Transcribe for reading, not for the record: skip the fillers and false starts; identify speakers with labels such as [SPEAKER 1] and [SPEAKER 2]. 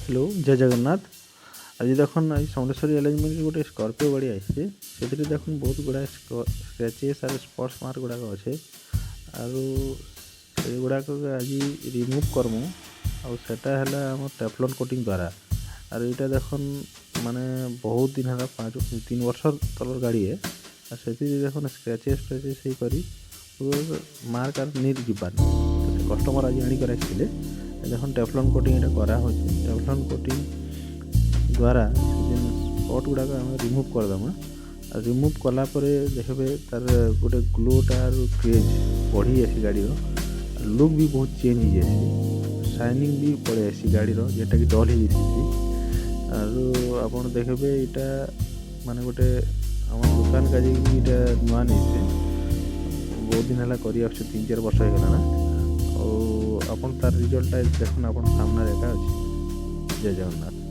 [SPEAKER 1] Hello जय जगन्नाथ। आज देखुन समलेश्वरी एलाइनमेंट गोटे स्कॉर्पियो गाड़ी आई से देखुन बहुत गुड़ा स्क्रैचेस और स्पॉट्स मार्क गुड़ाक अच्छे आर गुड़ाक आज रिमूव करमु आटा है आम टेफ्लॉन कोटिंग द्वारा आर यहाँ देखुन माने बहुत दिन है 5-3 वर्ष तलर गाड़ी है से देखुन स्क्रैचेस फ्रेचेस मार्क आर नीट जीवार कस्टमर आज आनिक रखिले देखुन टेफ्लॉन कोटिंग ये करा टेफ्लॉन कोटिंग द्वारा स्पॉट गुड़ाक आम रिमूव करदेमा रिमूव कलापर देखबे तार गोटे ग्लोटा क्रेज बढ़ी जासी गाड़ी लुक भी बहुत चेंज हो जाए शाइनिंग भी पड़े आसी गाड़ी जेटा कि डल हो जाती आप देखबे यहाँ माने गोटे आम दुकान का ये नुआ नहीं बहुत दिन है कर 3-4 वर्ष हो गला आपन तार रिजल्ट देखुन आप सामने एका अच्छे। जय जगन्नाथ।